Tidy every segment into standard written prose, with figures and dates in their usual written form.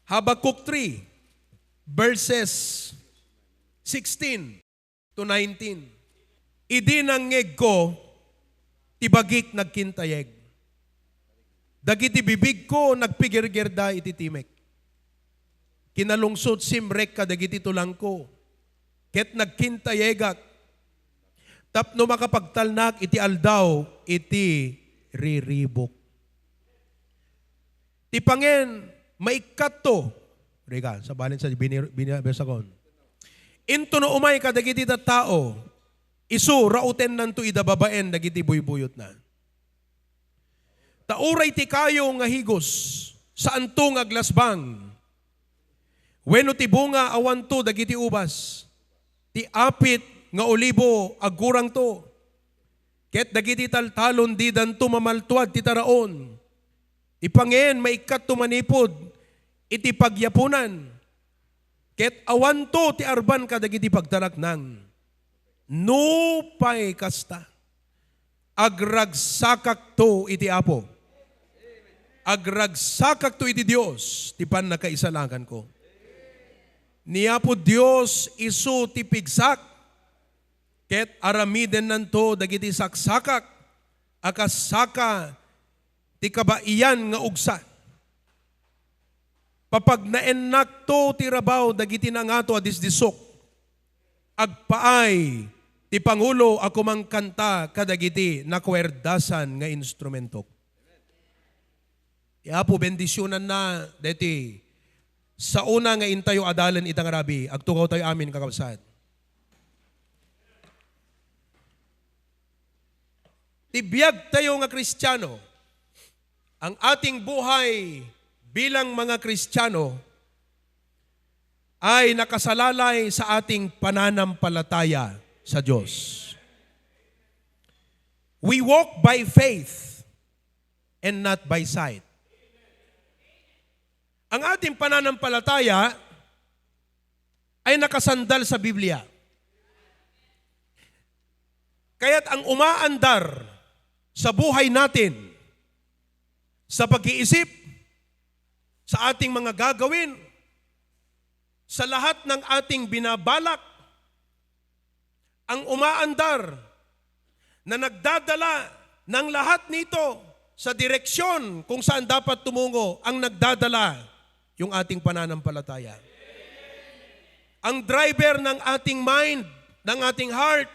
Habakkuk 3, verses 16 to 19. Idi nangeg ko, tibagik nagkintayeg. Dagiti bibig ko nagpigirgerda iti timek. Kinalungsod simrek ka dagiti tulang ko. Ket nagkintayegak. Tapno makapagtalnak iti aldaw iti riribok. Ti pangen maikat to. Rega, sa balin sa binabasakon. Into no umay ka dagiti tao, isu rauten nanto idababaen dagiti buybuyot na. Tauray ti kayo nga higos, saan to nga glasbang. Wenno ti bunga awan to dagiti ubas, ti apit nga olibo agurang to. Ket dagiti taltalon di danto mamaltuad ti taraon. Ipangen maikat to manipod, iti pagyapunan. Ket awan to ti arban kadagiti pagtaraknang. Nupay kasta. Agragsakak to iti Apo. Agragsakak to iti Dios, ti pan nakaisalangan ko. Ni Apo Dios isu ti pigsak, ket aramiden nanto dagiti saksakak, akasaka ti kabaian nga ugsa. Papag naennak to ti rabaw dagiti nangato a disdisok, agpaay ti Pangulo ako mangkanta kadagiti nakwerdasan nga instrumentok. Iapo bendisyonan na deti sa una nga intayo adalan itang arabi, agtukaw tayo amin kakabsat. Tibiyag tayo nga Kristiyano, ang ating buhay bilang mga Kristiyano ay nakasalalay sa ating pananampalataya sa Diyos. We walk by faith and not by sight. Ang ating pananampalataya ay nakasandal sa Biblia. Kaya't ang umaandar sa buhay natin, sa pag-iisip, sa ating mga gagawin, sa lahat ng ating binabalak, ang umaandar na nagdadala ng lahat nito sa direksyon kung saan dapat tumungo, ang nagdadala yung ating pananampalataya. Ang driver ng ating mind, ng ating heart,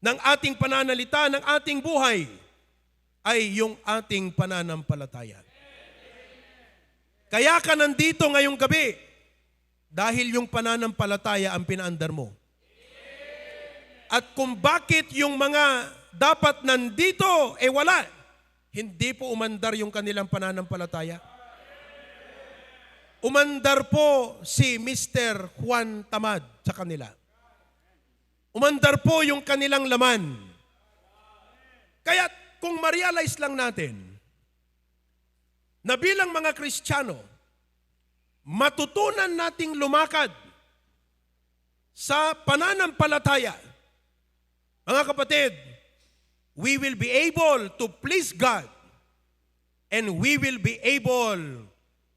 ng ating pananalita, ng ating buhay, ay yung ating pananampalataya. Kaya ka nandito ngayong gabi, dahil yung pananampalataya ang pinaandar mo. At kung bakit yung mga dapat nandito, wala, hindi po umandar yung kanilang pananampalataya. Umandar po si Mr. Juan Tamad sa kanila. Umandar po yung kanilang laman. Kaya kung ma-realize lang natin na bilang mga Kristiyano, matutunan nating lumakad sa pananampalataya. Mga kapatid, we will be able to please God and we will be able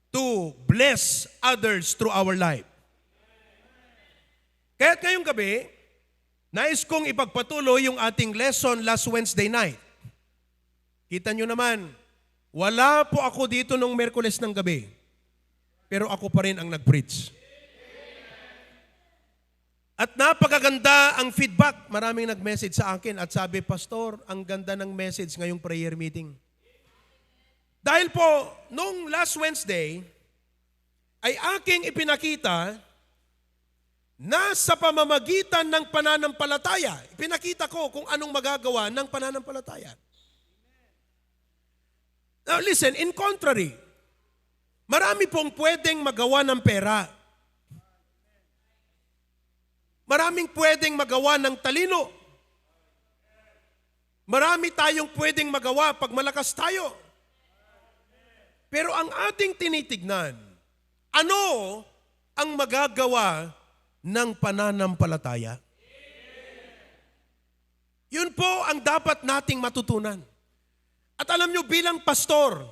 to bless others through our life. Kaya't ngayong gabi, nais kong ipagpatuloy yung ating lesson last Wednesday night. Kita nyo naman, wala po ako dito nung Miyerkules ng gabi, pero ako pa rin ang nag-preach. At napakaganda ang feedback. Maraming nag-message sa akin at sabi, Pastor, ang ganda ng message ngayong prayer meeting. Dahil po, nung last Wednesday, ay aking ipinakita na sa pamamagitan ng pananampalataya, ipinakita ko kung anong magagawa ng pananampalataya. Now listen, in contrary, marami pong pwedeng magawa ng pera. Maraming pwedeng magawa ng talino. Marami tayong pwedeng magawa pag malakas tayo. Pero ang ating tinitignan, ano ang magagawa ng pananampalataya? Yun po ang dapat nating matutunan. At alam nyo, bilang pastor,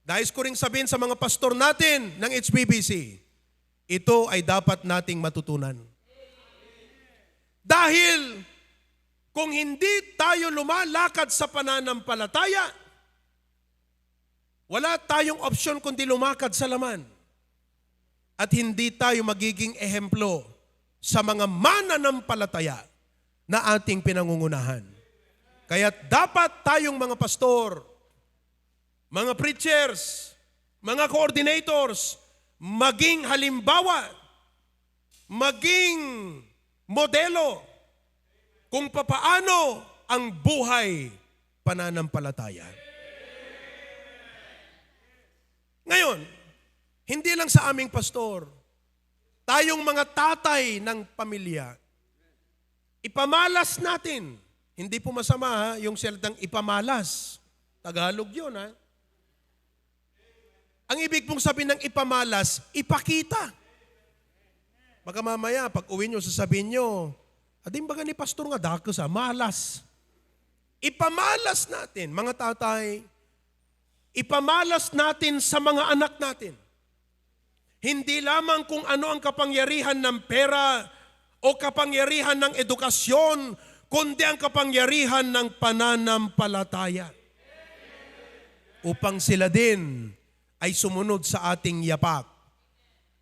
Dahil ko ring sabihin sa mga pastor natin ng HBBC, ito ay dapat nating matutunan. Dahil kung hindi tayo lumalakad sa pananampalataya, wala tayong opsyon kundi lumakad sa laman. At hindi tayo magiging ehemplo sa mga mananampalataya na ating pinangungunahan. Kaya dapat tayong mga pastor, mga preachers, mga coordinators, maging halimbawa, maging modelo kung papaano ang buhay pananampalataya. Ngayon, hindi lang sa aming pastor, tayong mga tatay ng pamilya, ipamalas natin. Hindi po masama ha, yung salitang ipamalas. Tagalog yun ha. Ang ibig pong sabihin ng ipamalas, ipakita. Baka mamaya, pag uwi nyo, sasabihin nyo, ading baga ni pastor nga dakos ha, malas. Ipamalas natin, mga tatay, ipamalas natin sa mga anak natin. Hindi lamang kung ano ang kapangyarihan ng pera o kapangyarihan ng edukasyon, kundi ang kapangyarihan ng pananampalataya. Upang sila din ay sumunod sa ating yapak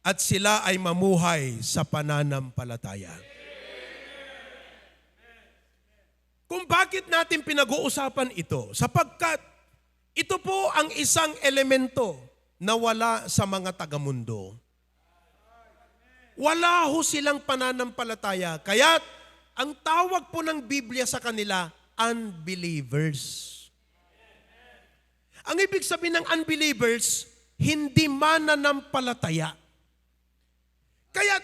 at sila ay mamuhay sa pananampalataya. Kung bakit natin pinag-uusapan ito? Sapagkat ito po ang isang elemento na wala sa mga tagamundo. Wala ho silang pananampalataya. Kaya't ang tawag po ng Biblia sa kanila, unbelievers. Ang ibig sabihin ng unbelievers, hindi mananampalataya. Kaya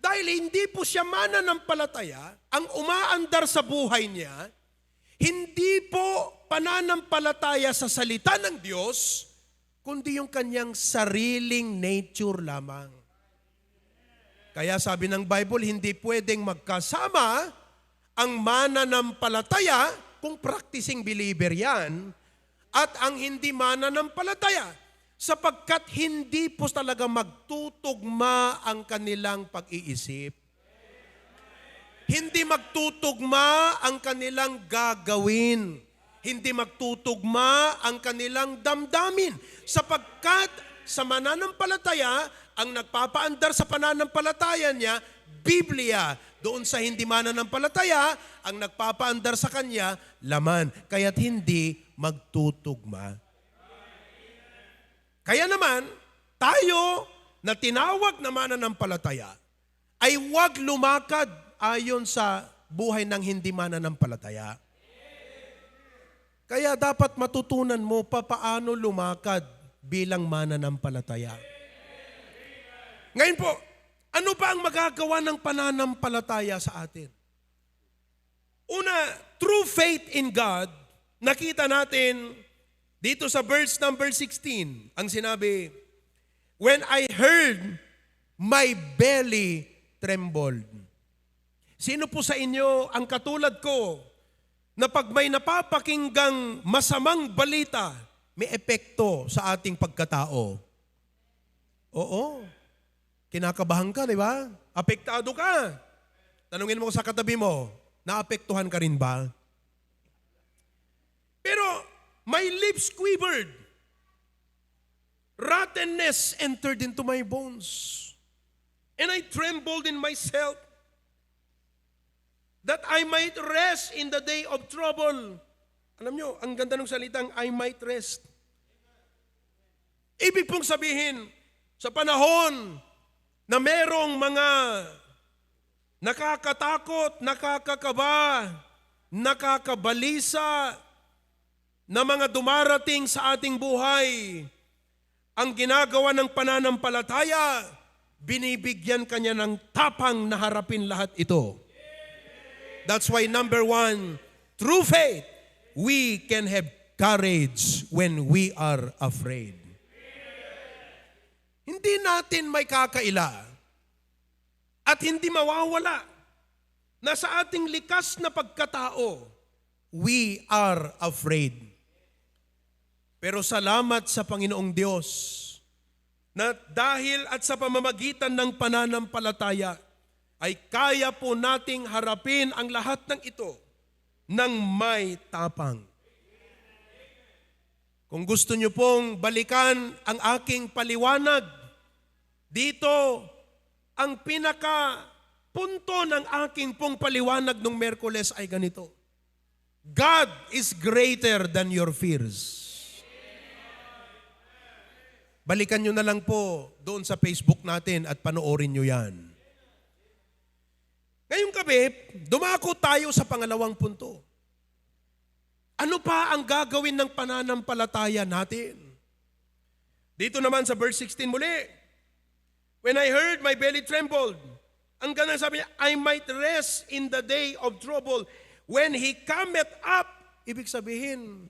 dahil hindi po siya mananampalataya, ang umaandar sa buhay niya, hindi po pananampalataya sa salita ng Diyos, kundi yung kanyang sariling nature lamang. Kaya sabi ng Bible, hindi pwedeng magkasama ang mananampalataya kung practicing believer yan, at ang hindi mananampalataya, sapagkat hindi po talaga magtutugma ang kanilang pag-iisip. Hindi magtutugma ang kanilang gagawin. Hindi magtutugma ang kanilang damdamin. Sapagkat sa mananampalataya, ang nagpapaandar sa pananampalataya niya, Biblia. Doon sa hindi mananampalataya, ang nagpapaandar sa kanya, laman. Kaya't hindi magtutugma. Kaya naman, tayo na tinawag na mananampalataya ay huwag lumakad ayon sa buhay ng hindi mananampalataya. Kaya dapat matutunan mo paano lumakad bilang mananampalataya. Ngayon po, ano ba ang magagawa ng pananampalataya sa atin? Una, true faith in God, nakita natin dito sa verse number 16, ang sinabi, when I heard, my belly trembled. Sino po sa inyo ang katulad ko na pag may napapakinggang masamang balita, may epekto sa ating pagkatao? Oo. Kinakabahan ka, di ba? Apektado ka. Tanungin mo sa katabi mo, naapektuhan ka rin ba? Pero my lips quivered. Rottenness entered into my bones. And I trembled in myself that I might rest in the day of trouble. Alam nyo, ang ganda ng salitang I might rest. Ibig pong sabihin, sa panahon na merong mga nakakatakot, nakakakaba, nakakabalisa na mga dumarating sa ating buhay, ang ginagawa ng pananampalataya, binibigyan kanya ng tapang na harapin lahat ito. That's why number one, through faith, we can have courage when we are afraid. Hindi natin may kakaila at hindi mawawala na sa ating likas na pagkatao, we are afraid. Pero salamat sa Panginoong Diyos na dahil at sa pamamagitan ng pananampalataya ay kaya po nating harapin ang lahat ng ito ng may tapang. Kung gusto niyo pong balikan ang aking paliwanag, dito ang pinaka-punto ng aking pong paliwanag nung Miyerkules ay ganito. God is greater than your fears. Balikan nyo na lang po doon sa Facebook natin at panoorin nyo yan. Ngayong gabi, dumako tayo sa pangalawang punto. Ano pa ang gagawin ng pananampalataya natin? Dito naman sa verse 16 muli. When I heard, my belly trembled. Ang ganang sabi niya, I might rest in the day of trouble. When He cometh up, ibig sabihin,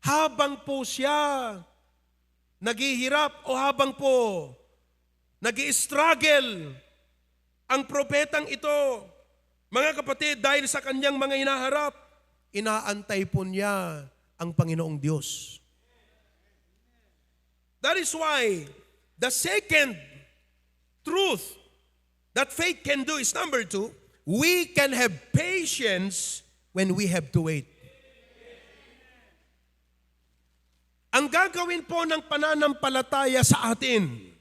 habang po siya naghihirap o habang po nag-i-struggle ang propetang ito, mga kapatid, dahil sa kanyang mga hinaharap, inaantay po niya ang Panginoong Diyos. That is why the second truth that faith can do is number 2, we can have patience when we have to wait. Ang gagawin po ng pananampalataya sa atin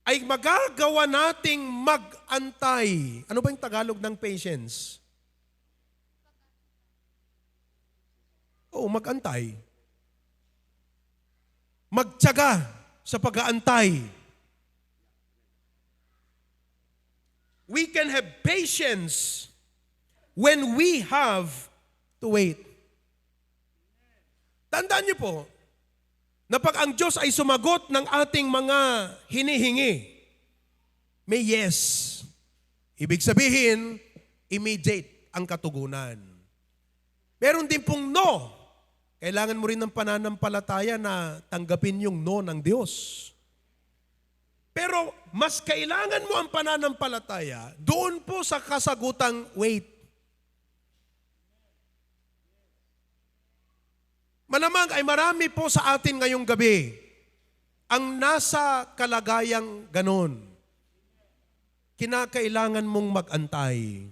ay magagawa nating mag-antay. Ano ba yung Tagalog ng patience? Oo, mag-antay. Magtiyaga sa pag-aantay. We can have patience when we have to wait. Tandaan niyo po, na pag ang Diyos ay sumagot ng ating mga hinihingi, may yes. Ibig sabihin, immediate ang katugunan. Meron din pong no. Kailangan mo rin ng pananampalataya na tanggapin yung no ng Diyos. Pero mas kailangan mo ang pananampalataya doon po sa kasagutang wait. Malamang ay marami po sa atin ngayong gabi ang nasa kalagayang ganon. Kinakailangan mong mag-antay.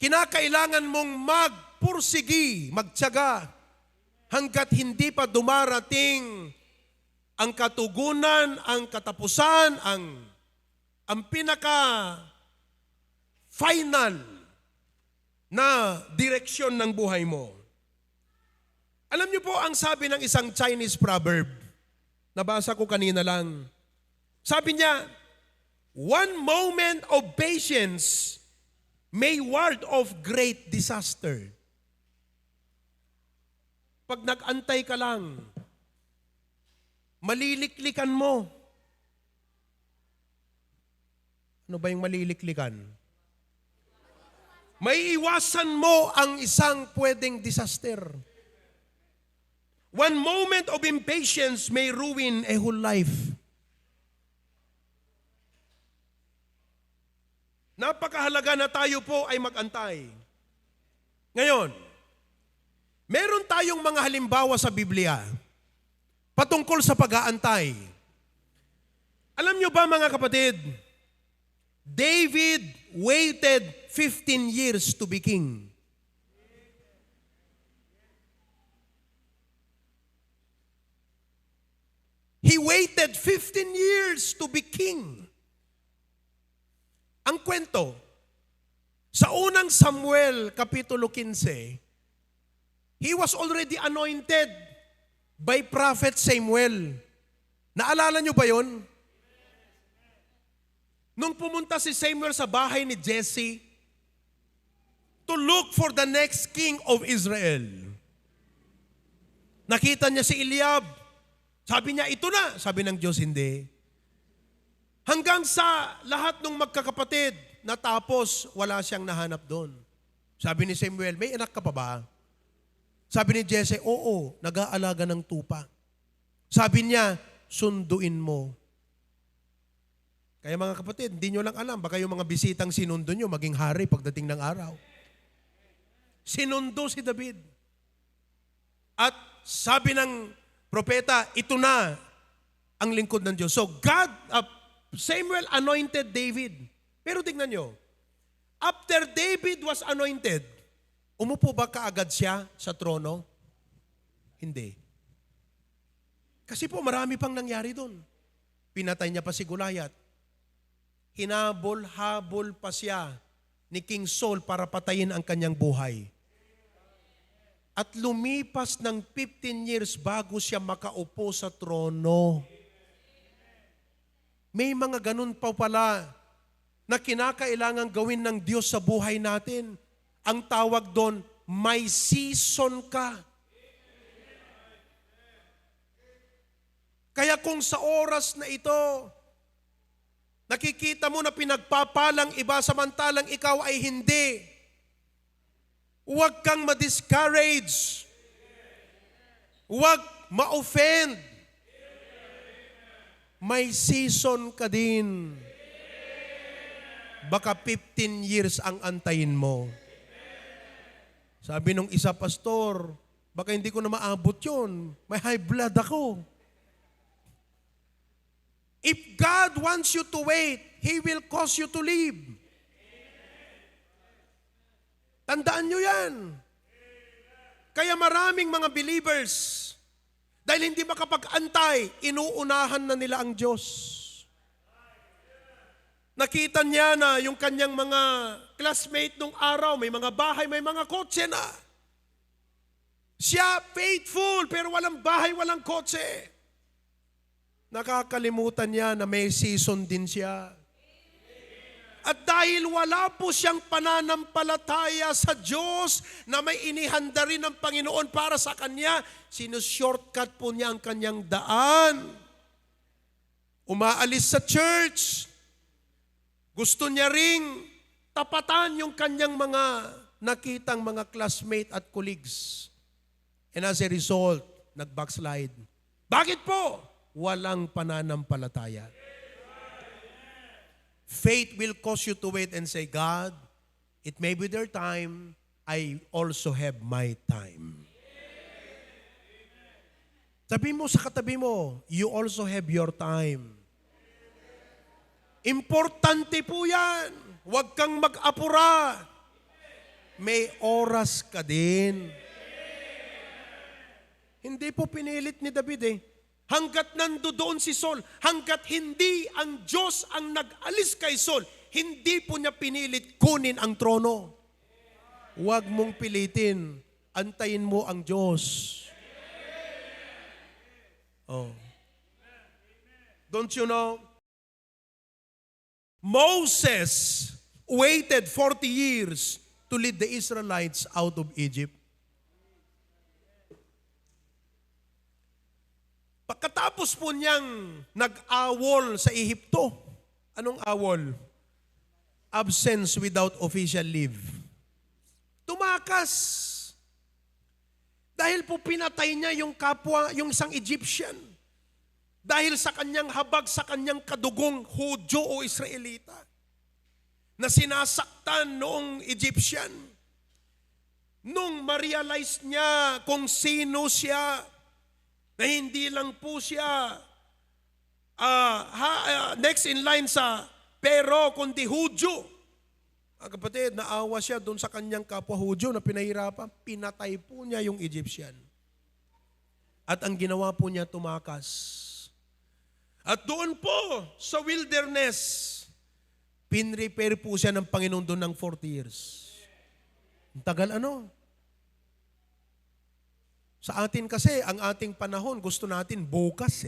Kinakailangan mong magpursigi, magtiyaga, hanggat hindi pa dumarating ang katugunan, ang katapusan, ang pinaka-final na direksyon ng buhay mo. Alam niyo po ang sabi ng isang Chinese proverb, nabasa ko kanina lang. Sabi niya, one moment of patience may ward off great disaster. Pag nag-antay ka lang, maliliklikan mo. Ano ba yung maliliklikan? May iwasan mo ang isang pwedeng disaster. One moment of impatience may ruin a whole life. Napakahalaga na tayo po ay mag-antay. Ngayon, meron tayong mga halimbawa sa Biblia patungkol sa pag-aantay. Alam niyo ba mga kapatid, David waited 15 years to be king. He waited 15 years to be king. Ang kwento, sa unang Samuel, Kapitulo 15, he was already anointed by Prophet Samuel. Naalala niyo ba yon? Nung pumunta si Samuel sa bahay ni Jesse to look for the next king of Israel, nakita niya si Eliab. Sabi niya, ito na. Sabi ng Diyos, hindi. Hanggang sa lahat ng magkakapatid, natapos, wala siyang nahanap doon. Sabi ni Samuel, may anak ka pa ba? Sabi ni Jesse, oo, nag-aalaga ng tupa. Sabi niya, sunduin mo. Kaya mga kapatid, hindi nyo lang alam, baka yung mga bisitang sinundo nyo maging hari pagdating ng araw. Sinundo si David. At sabi ng propeta, ito na ang lingkod ng Diyos. So Samuel anointed David. Pero tingnan nyo, after David was anointed, umupo ba kaagad siya sa trono? Hindi. Kasi po marami pang nangyari doon. Pinatay niya pa si Goliath. Hinabol-habol pa siya ni King Saul para patayin ang kanyang buhay. At lumipas ng 15 years bago siya makaupo sa trono. May mga ganun pa pala na kinakailangan gawin ng Diyos sa buhay natin. Ang tawag doon, may season ka. Kaya kung sa oras na ito, nakikita mo na pinagpapalang iba samantalang ikaw ay hindi, huwag kang ma-discourage. Huwag ma-offend. May season ka din. Baka 15 years ang antayin mo. Sabi nung isa, pastor, baka hindi ko na maabot yun. May high blood ako. If God wants you to wait, He will cause you to live. Tandaan nyo yan. Kaya maraming mga believers, dahil hindi makapag-antay, inuunahan na nila ang Diyos. Nakita niya na yung kanyang mga classmate nung araw, may mga bahay, may mga kotse na. Siya faithful, pero walang bahay, walang kotse. Nakakalimutan niya na may season din siya. At dahil wala po siyang pananampalataya sa Diyos na may inihanda rin ng Panginoon para sa kanya, sinushortcut po niya ang kanyang daan. Umaalis sa church. Gusto niya ring tapatan yung kanyang mga nakitang mga classmate at colleagues. And as a result, nag-backslide. Bakit po? Walang pananampalataya. Faith will cause you to wait and say, God, it may be their time, I also have my time. Sabi mo sa katabi mo, you also have your time. Importante po yan. Huwag kang mag-apura. May oras ka din. Hindi po pinilit ni David Hanggat nandoon si Saul, hanggat hindi ang Diyos ang nag-alis kay Saul, hindi po niya pinilit kunin ang trono. Huwag mong pilitin. Antayin mo ang Diyos. Oh. Don't you know? Moses waited 40 years to lead the Israelites out of Egypt. Pagkatapos po niyang nag-awol sa Ehipto, anong awol? Absence without official leave. Tumakas. Dahil po pinatay niya yung kapwa, yung isang Egyptian. Dahil sa kanyang habag, sa kanyang kadugong Hudyo o Israelita na sinasaktan noong Egyptian. Nung ma-realize niya kung sino siya, na hindi lang po siya next in line sa Pero, kundi Hudyo. Kapatid, naawa siya doon sa kanyang kapwa Hudyo na pinahirapan, pinatay po niya yung Egyptian. At ang ginawa po niya, tumakas. At doon po, sa wilderness, pinrepair po siya ng Panginoon doon ng 40 years. Ang tagal Sa atin kasi, ang ating panahon, gusto natin bukas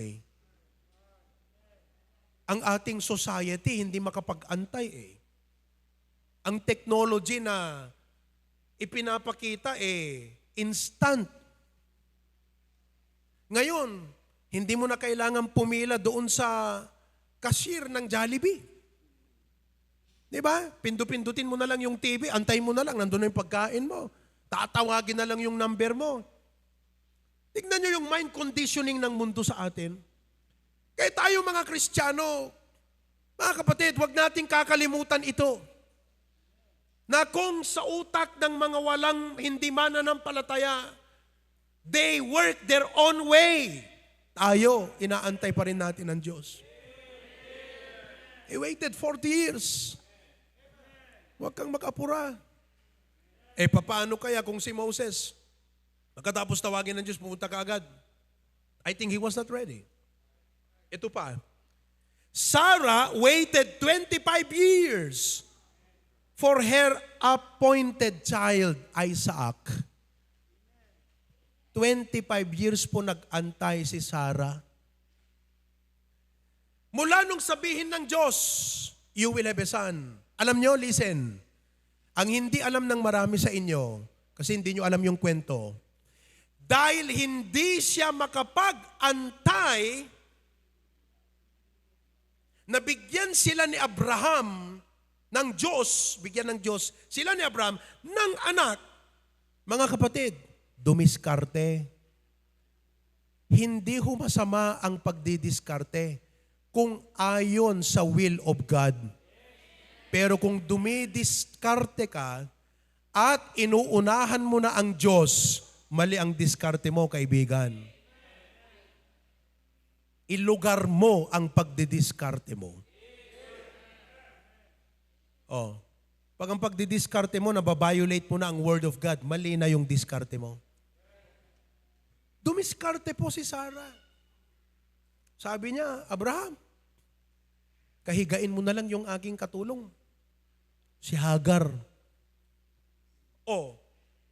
Ang ating society, hindi makapag-antay Ang technology na ipinapakita instant. Ngayon, hindi mo na kailangan pumila doon sa cashier ng Jollibee. Diba? Pindutin mo na lang yung TV, antay mo na lang, nandun na yung pagkain mo. Tatawagin na lang yung number mo. Tignan nyo yung mind conditioning ng mundo sa atin. Kaya tayo mga Kristiyano, mga kapatid, huwag nating kakalimutan ito. na kung sa utak ng mga walang hindi mananampalataya, they work their own way. Tayo, inaantay pa rin natin ang Diyos. He waited 40 years. Huwag kang mag-apura. Paano kaya kung si Moses, pagkatapos tawagin ng Diyos, pumunta ka agad? I think he was not ready. Ito pa. Sarah waited 25 years for her appointed child, Isaac. 25 years po nag-antay si Sarah. Mula nung sabihin ng Diyos, you will have a son. Alam nyo, listen, ang hindi alam ng marami sa inyo, kasi hindi nyo alam yung kwento, dahil hindi siya makapag-antay, nabigyan sila ni Abraham ng Diyos, bigyan ng Diyos, sila ni Abraham ng anak. Mga kapatid, dumiskarte. Hindi ho masama ang pagdidiskarte kung ayon sa will of God. Pero kung dumidiskarte ka at inuunahan mo na ang Diyos, mali ang diskarte mo, kaibigan. Ilugar mo ang pagdidiskarte mo. Pag ang pagdidiskarte mo, nababiolate mo na ang Word of God, mali na yung diskarte mo. Dumiskarte po si Sarah. Sabi niya, Abraham, kahigain mo na lang yung aking katulong, si Hagar.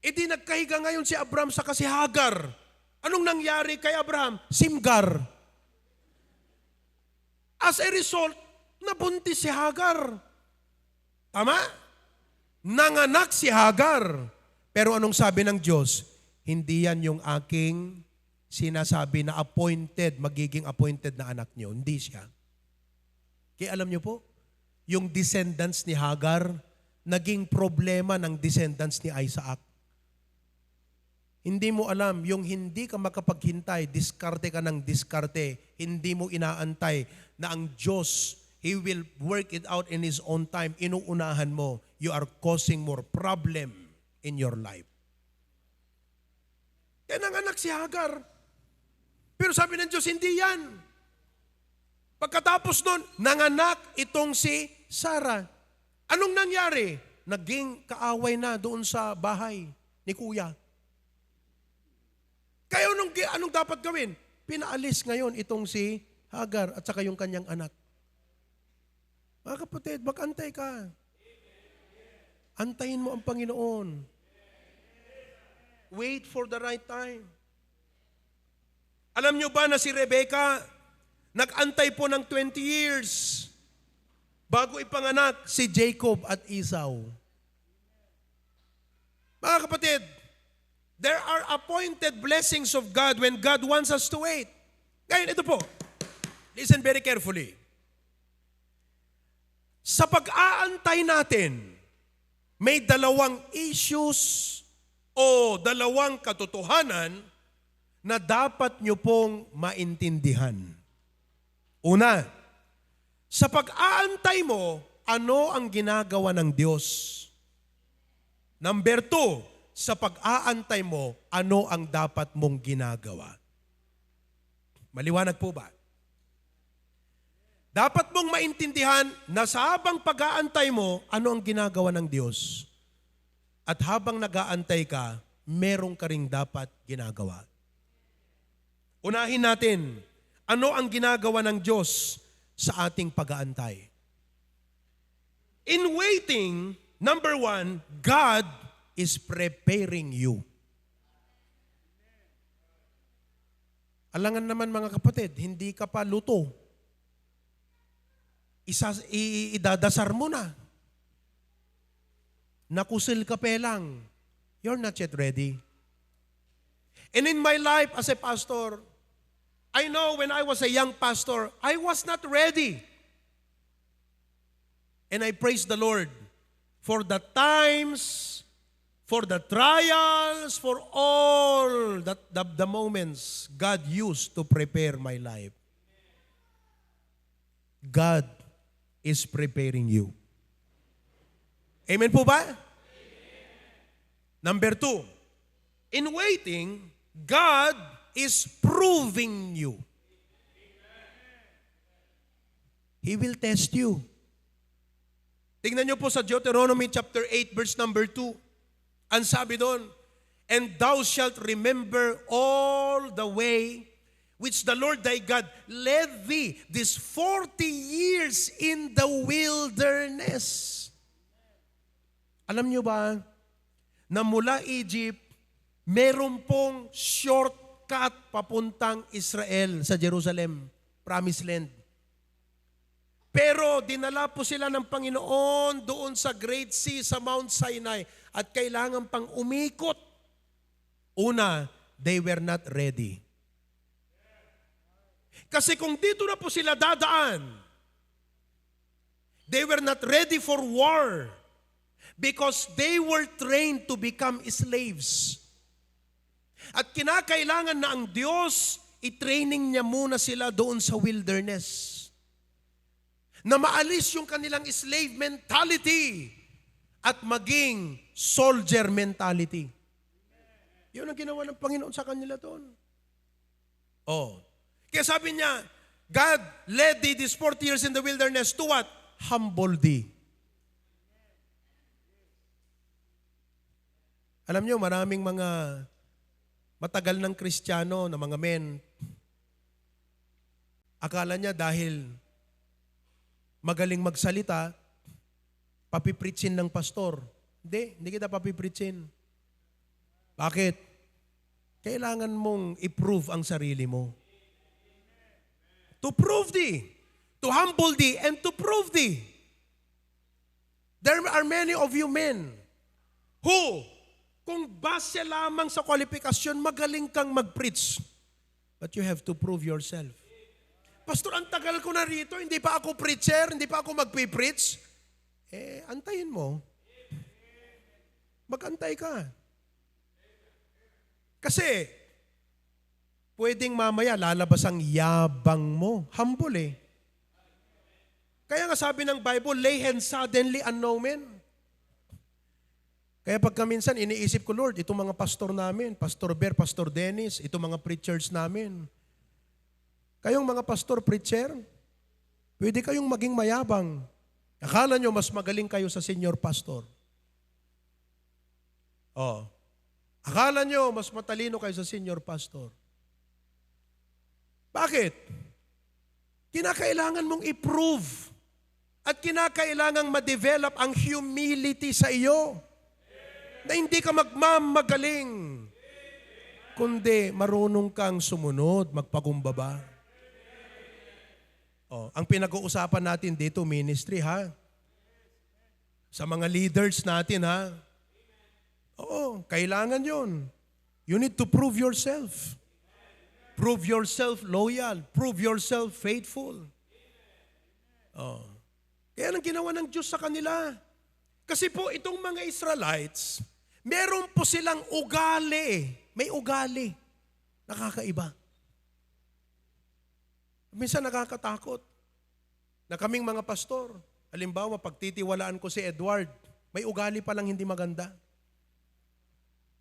Di nagkahiga ngayon si Abraham sa si Hagar. Anong nangyari kay Abraham? Simgar. As a result, nabuntis si Hagar. Tama? Nanganak si Hagar. Pero anong sabi ng Diyos? Hindi yan yung aking sinasabi na appointed, magiging appointed na anak niyo. Hindi siya. Kaya alam niyo po, yung descendants ni Hagar, naging problema ng descendants ni Isaac. Hindi mo alam, yung hindi ka makapaghintay, diskarte ka ng diskarte, hindi mo inaantay na ang Diyos, He will work it out in His own time. Inuunahan mo, you are causing more problem in your life. Kaya nanganak si Hagar. Pero sabi ng Diyos, hindi yan. Pagkatapos nun, nanganak itong si Sarah. Anong nangyari? Naging kaaway na doon sa bahay ni Kuya. Kaya anong dapat gawin? Pinaalis ngayon itong si Hagar at saka yung kanyang anak. Mga kapatid, mag-antay ka. Antayin mo ang Panginoon. Wait for the right time. Alam nyo ba na si Rebecca, nag-antay po ng 20 years bago ipanganak si Jacob at Esau. Mga kapatid, there are appointed blessings of God when God wants us to wait. Ngayon, ito po. Listen very carefully. Sa pag-aantay natin, may dalawang issues o dalawang katotohanan na dapat nyo pong maintindihan. Una, sa pag-aantay mo, ano ang ginagawa ng Diyos? Number 2, sa pag-aantay mo, ano ang dapat mong ginagawa? Maliwanag po ba? Dapat mong maintindihan na sa habang pag-aantay mo, ano ang ginagawa ng Diyos? At habang nag-aantay ka, meron ka ring dapat ginagawa. Unahin natin, ano ang ginagawa ng Diyos sa ating pag-aantay? In waiting, number 1, God is preparing you. Alangan naman mga kapatid, hindi ka pa luto. Idadasar mo na. Nakusil ka pa lang. You're not yet ready. And in my life as a pastor, I know when I was a young pastor, I was not ready. And I praise the Lord for the times, for the trials, for all the moments God used to prepare my life. God is preparing you. Amen po ba? Number 2, in waiting, God is proving you. He will test you. Tingnan niyo po sa Deuteronomy chapter 8 verse number 2. Ang sabi doon, and thou shalt remember all the way which the Lord thy God led thee these 40 years in the wilderness. Alam niyo ba, na mula Egypt, meron pong shortcut papuntang Israel sa Jerusalem, Promised Land. Pero dinala po sila ng Panginoon doon sa Great Sea, sa Mount Sinai, at kailangan pang umikot. Una, they were not ready. Kasi kung dito na po sila dadaan, they were not ready for war because they were trained to become slaves. At kinakailangan na ang Diyos, i-training niya muna sila doon sa wilderness. Na maalis yung kanilang slave mentality at maging soldier mentality. Yun ang ginawa ng Panginoon sa kanila doon. Kaya sabi niya, God led thee these 40 years in the wilderness to what? Humble thee. Alam niyo, maraming mga matagal ng Kristiyano na mga men, akala niya dahil magaling magsalita, papipreachin ng pastor. Hindi kita papipreachin. Bakit? Kailangan mong i-prove ang sarili mo. To prove thee, to humble thee, and to prove thee. There are many of you men who, kung base lamang sa kwalifikasyon, magaling kang mag-preach. But you have to prove yourself. Pastor, ang tagal ko na rito, hindi pa ako preacher, hindi pa ako magpipreach. Antayin mo. Mag-antay ka. Kasi, pwedeng mamaya lalabas ang yabang mo. Humble Kaya nga sabi ng Bible, lay hands suddenly and no man. Kaya pagka minsan iniisip ko, Lord, itong mga pastor namin, Pastor Ber, Pastor Dennis, itong mga preachers namin, kayong mga pastor, preacher, pwede kayong maging mayabang. Akala nyo mas magaling kayo sa senior pastor. Akala nyo mas matalino kayo sa senior pastor. Bakit? Kinakailangan mong i-prove at kinakailangan ma-develop ang humility sa iyo. Na hindi ka magmamagaling, kundi marunong kang sumunod, magpakumbaba. Ang pinag-uusapan natin dito, ministry, ha? Sa mga leaders natin, ha? Kailangan yun. You need to prove yourself. Prove yourself loyal. Prove yourself faithful. Kaya ang ginawa ng Diyos sa kanila. Kasi po, itong mga Israelites, meron po silang ugali. May ugali. Nakakaiba. Minsan nakakatakot na kaming mga pastor, halimbawa pagtitiwalaan ko si Edward, may ugali pa lang hindi maganda.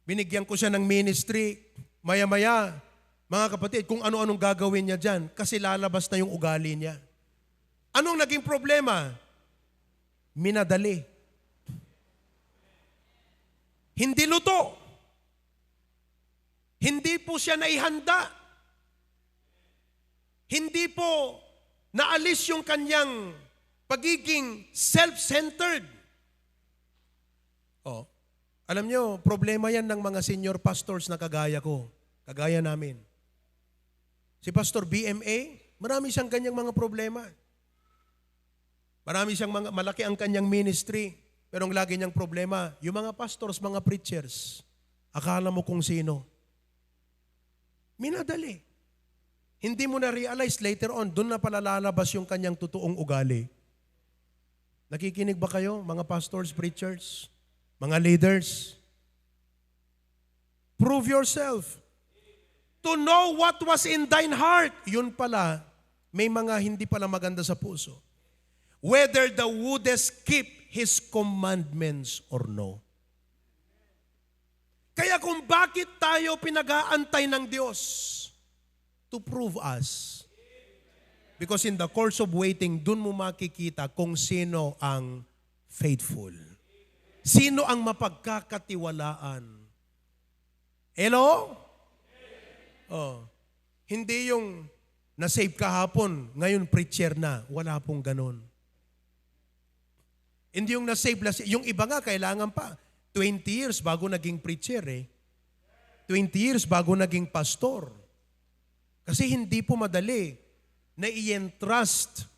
Binigyan ko siya ng ministry, maya-maya, mga kapatid, kung ano-anong gagawin niya dyan, kasi lalabas na yung ugali niya. Anong naging problema? Minadali. Hindi luto. Hindi po siya naihanda. Hindi po naalis yung kanyang pagiging self-centered. Alam nyo, problema yan ng mga senior pastors na kagaya ko. Kagaya namin. Si Pastor BMA, marami siyang kanyang mga problema. Marami siyang malaki ang kanyang ministry. Pero ang lagi niyang problema, yung mga pastors, mga preachers, akala mo kung sino. Minadali. Hindi mo na-realize later on, doon na pala lalabas yung kanyang totoong ugali. Nakikinig ba kayo, mga pastors, preachers, mga leaders? Prove yourself. To know what was in thine heart. Yun pala, may mga hindi pala maganda sa puso. Whether thou wouldest keep His commandments or no. Kaya kung bakit tayo pinag-aantay ng Diyos? To prove us. Because in the course of waiting, dun mo makikita kung sino ang faithful. Sino ang mapagkakatiwalaan. Hello? Oh. Hindi yung na-save kahapon, ngayon preacher na. Wala pong ganun. Hindi yung na-save, yung iba nga kailangan pa. 20 years bago naging preacher eh. 20 years bago naging pastor. Kasi hindi po madali na i-entrust,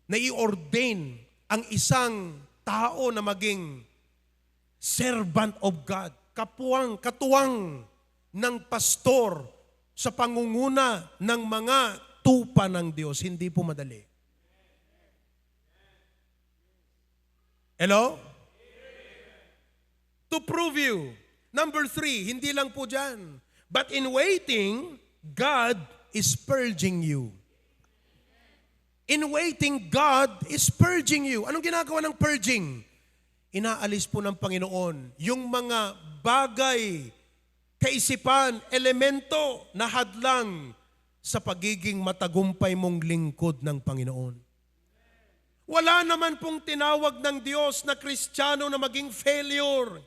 na i-ordain ang isang tao na maging servant of God, katuwang ng pastor sa pangunguna ng mga tupa ng Diyos. Hindi po madali. Hello? To prove you. Number 3, hindi lang po dyan. But in waiting, God is purging you. In waiting, God is purging you. Anong ginagawa ng purging? Inaalis po ng Panginoon yung mga bagay, kaisipan, elemento na hadlang sa pagiging matagumpay mong lingkod ng Panginoon. Wala naman pong tinawag ng Diyos na Kristiyano na maging failure.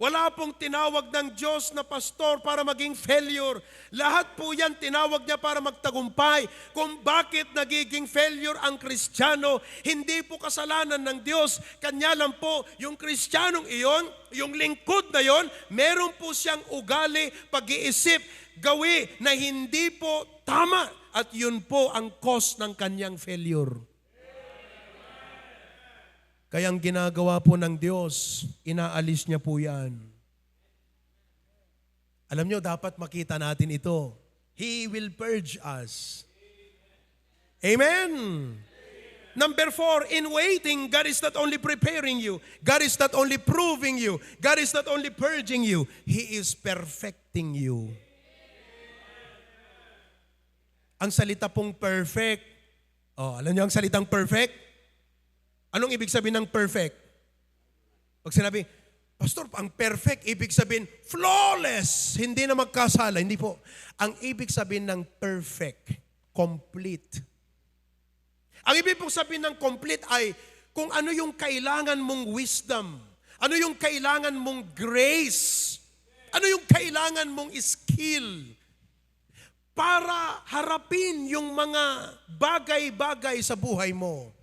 Wala pong tinawag ng Diyos na pastor para maging failure. Lahat po yan tinawag niya para magtagumpay. Kung bakit nagiging failure ang Kristiyano, hindi po kasalanan ng Diyos. Kanya lang po, yung Kristiyanong iyon, yung lingkod na yon, meron po siyang ugali, pag-iisip, gawi na hindi po tama. At yun po ang cause ng kanyang failure. Kaya ang ginagawa po ng Diyos, inaalis niya po yan. Alam niyo, dapat makita natin ito. He will purge us. Amen? Number 4, in waiting, God is not only preparing you, God is not only proving you, God is not only purging you, He is perfecting you. Ang salita pong perfect, alam niyo ang salitang perfect? Anong ibig sabihin ng perfect? Pag sinabi, Pastor, ang perfect, ibig sabihin, flawless, hindi na magkasala. Hindi po. Ang ibig sabihin ng perfect, complete. Ang ibig pong sabihin ng complete ay kung ano yung kailangan mong wisdom, ano yung kailangan mong grace, ano yung kailangan mong skill para harapin yung mga bagay-bagay sa buhay mo.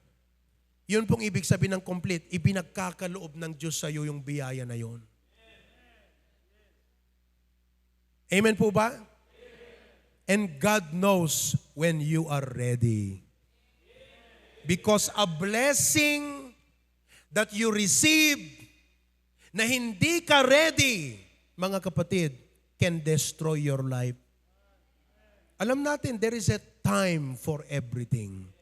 Yun pong ibig sabihin ng complete. Ibinagkakaloob ng Diyos sa iyo yung biyaya na yun. Amen po ba? And God knows when you are ready. Because a blessing that you receive na hindi ka ready, mga kapatid, can destroy your life. Alam natin, there is a time for everything.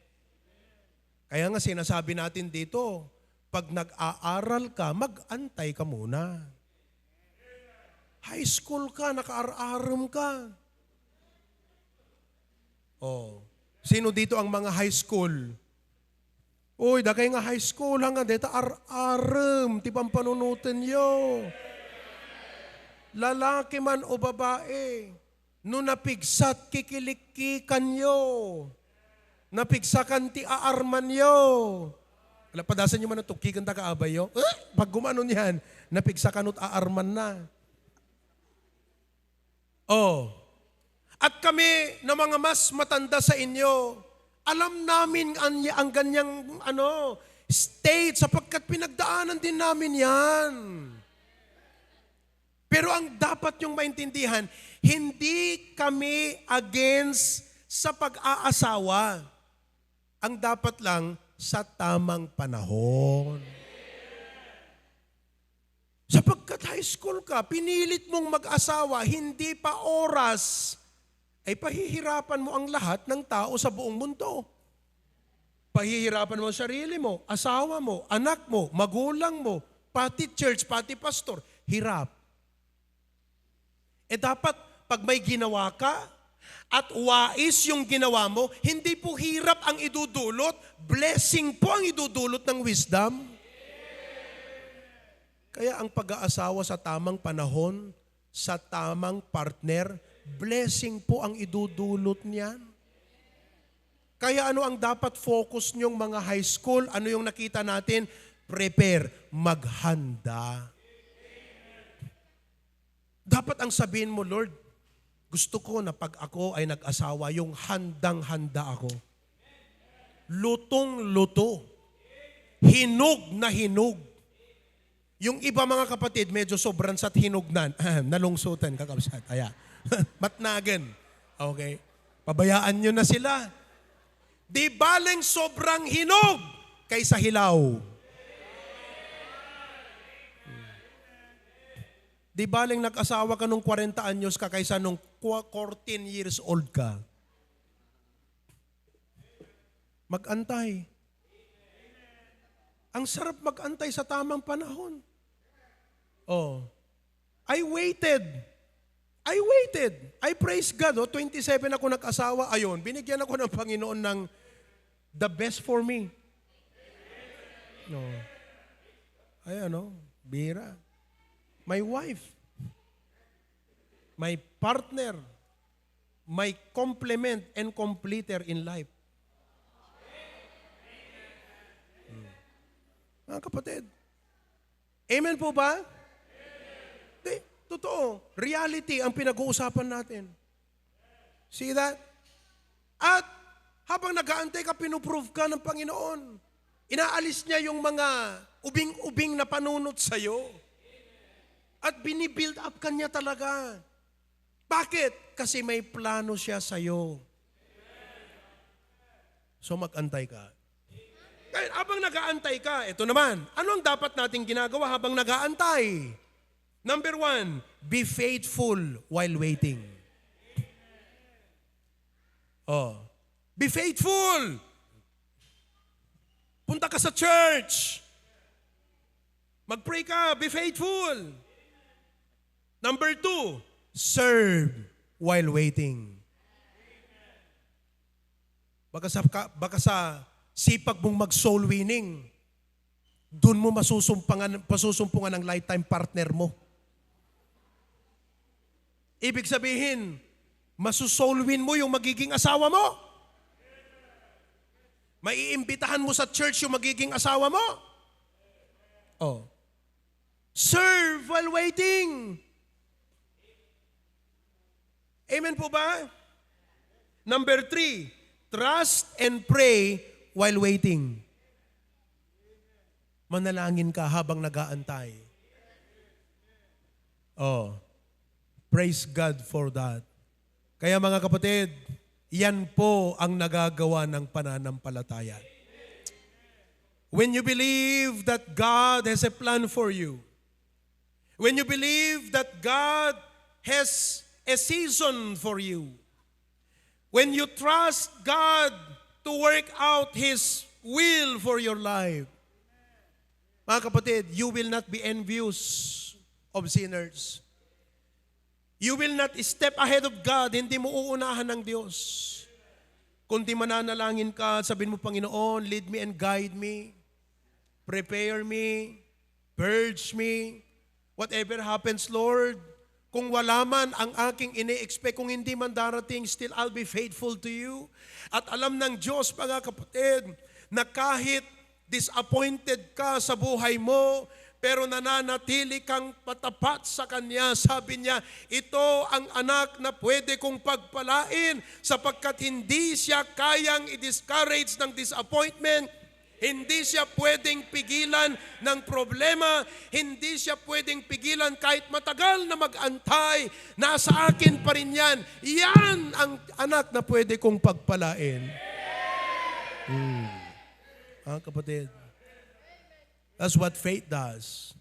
Kaya nga sinasabi natin dito, pag nag-aaral ka, mag-antay ka muna. High school ka, naka-aram ka. Sino dito ang mga high school? Uy, dagay nga high school, hanga dito ar-aram, tipang panunutin yo. Lalaki man o babae, no napigsat kikilikikan yo. Napigsakan ti aarman yo. Padasan nyo man ang tukikan ta kaabay yo. Pag gumano niyan, napigsakan at aarman na. At kami na mga mas matanda sa inyo, alam namin ang ganyang state sapagkat pinagdaanan din namin yan. Pero ang dapat yung maintindihan, hindi kami against sa pag-aasawa. Ang dapat lang sa tamang panahon. Sapagkat high school ka, pinilit mong mag-asawa, hindi pa oras, ay pahihirapan mo ang lahat ng tao sa buong mundo. Pahihirapan mo ang sarili mo, asawa mo, anak mo, magulang mo, pati church, pati pastor. Hirap. Dapat, pag may ginawa ka, at wais yung ginawa mo, hindi po hirap ang idudulot, blessing po ang idudulot ng wisdom. Kaya ang pag-aasawa sa tamang panahon, sa tamang partner, blessing po ang idudulot niyan. Kaya ano ang dapat focus niyong mga high school? Ano yung nakita natin? Prepare, maghanda. Dapat ang sabihin mo, Lord, gusto ko na pag ako ay nag-asawa, yung handang-handa ako. Lutong-luto. Hinog na hinog. Yung iba mga kapatid, medyo sobrang sat hinugnan. Nalungsutan, kakabsat. Aya. Matnagan. Okay? Pabayaan nyo na sila. Di baling sobrang hinog kaysa hilaw. Di baling nag-asawa ka nung 40 anyos ka kaysa nung 14 years old ka. Mag-antay. Ang sarap mag-antay sa tamang panahon. Oh. I waited. I praise God. 27 ako nag-asawa. Ayun, binigyan ako ng Panginoon ng the best for me. No. Ay, bira. My wife. My partner. My complement and completer in life. Mga kapatid. Amen po ba? Di, totoo. Reality ang pinag-uusapan natin. See that? At habang nag-aantay ka, pinuprove ka ng Panginoon. Inaalis niya yung mga ubing-ubing na panunot sa'yo. At binibuild up ka niya talaga. Bakit? Kasi may plano siya sa'yo. So mag-antay ka. Kaya habang nag-aantay ka, ito naman, ano ang dapat nating ginagawa habang nag-aantay? Number 1, be faithful while waiting. Oh, be faithful. Punta ka sa church. Mag-pray ka, be faithful. Number 2, serve while waiting. Baka sa sipag mong mag-soul winning, doon mo pasusumpungan ng lifetime partner mo. Ibig sabihin, masusoul win mo yung magiging asawa mo. Maiimbitahan mo sa church yung magiging asawa mo. Oh. Serve while waiting. Amen po ba? Number 3, trust and pray while waiting. Manalangin ka habang nag-aantay. Oh, praise God for that. Kaya mga kapatid, yan po ang nagagawa ng pananampalataya. When you believe that God has a plan for you, when you believe that God has a season for you, when you trust God to work out His will for your life. Mga kapatid, you will not be envious of sinners. You will not step ahead of God. Hindi mo uunahan ng Diyos. Kundi mananalangin ka, sabihin mo, Panginoon, lead me and guide me. Prepare me. Purge me. Whatever happens, Lord, kung wala man ang aking ini-expect, kung hindi man darating, still I'll be faithful to you. At alam ng Diyos, mga kapatid, na kahit disappointed ka sa buhay mo, pero nananatili kang patapat sa Kanya. Sabi niya, ito ang anak na pwede kong pagpalain sapagkat hindi siya kayang i-discourage ng disappointment. Hindi siya pwedeng pigilan ng problema. Hindi siya pwedeng pigilan kahit matagal na mag-antay. Nasa akin pa rin yan. Yan ang anak na pwede kong pagpalain. Kapatid, that's what faith does.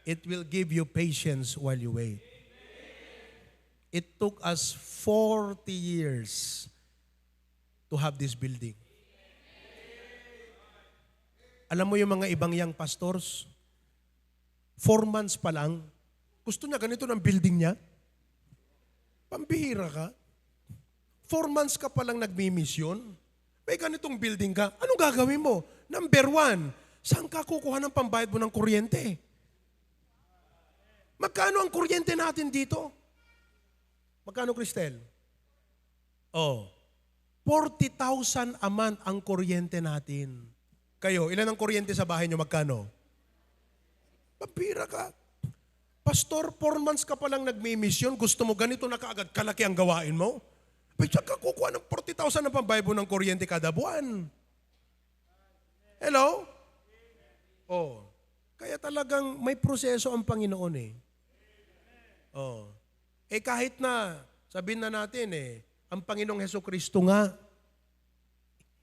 It will give you patience while you wait. It took us 40 years to have this building. Alam mo yung mga ibang young pastors, 4 months pa lang, gusto niya ganito ng building niya? Pambihira ka. 4 months ka pa lang nagmi-mission, may ganitong building ka, anong gagawin mo? Number 1, saan ka kukuha ng pambayad mo ng kuryente? Magkano ang kuryente natin dito? Magkano, Cristel? Oh, 40,000 a month ang kuryente natin. Kayo, ilan ang kuryente sa bahay nyo? Magkano? Pambira ka. Pastor, 4 months ka palang nagmi-mission, gusto mo ganito na kaagad, kalaki ang gawain mo? Ay, saan ka kukuha ng 40,000 na pambaybo ng kuryente kada buwan? Hello? Oh, kaya talagang may proseso ang Panginoon eh. Oh. Eh kahit na, sabihin na natin ang Panginoong Hesukristo nga,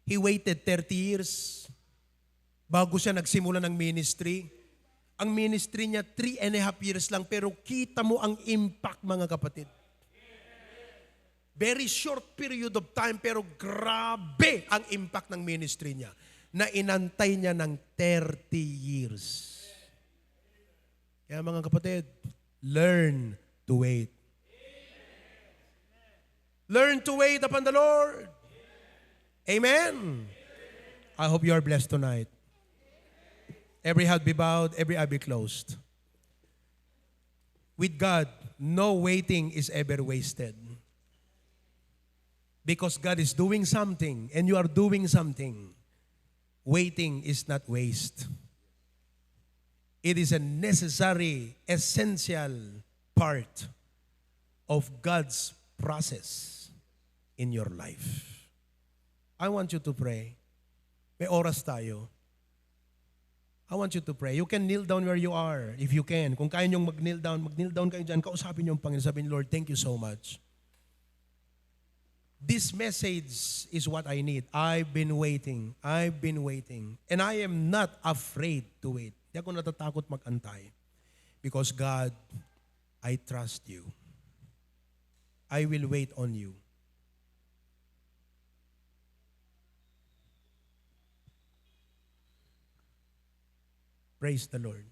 He waited 30 years bago siya nagsimula ng ministry. Ang ministry niya 3.5 years lang, pero kita mo ang impact, mga kapatid. Very short period of time, pero grabe ang impact ng ministry niya na inantay niya ng 30 years. Kaya mga kapatid, learn to wait. Learn to wait upon the Lord. Amen. I hope you are blessed tonight. Every head be bowed, every eye be closed. With God, no waiting is ever wasted. Because God is doing something and you are doing something, waiting is not waste. It is a necessary, essential part of God's process in your life. I want you to pray. May oras tayo. I want you to pray. You can kneel down where you are, if you can. Kung kaya niyong mag-kneel down kayo dyan. Kausapin niyo ang Panginoon. Sabihin, Lord, thank you so much. This message is what I need. I've been waiting. And I am not afraid to wait. Hindi ako natatakot mag-antay. Because God, I trust you. I will wait on you. Praise the Lord.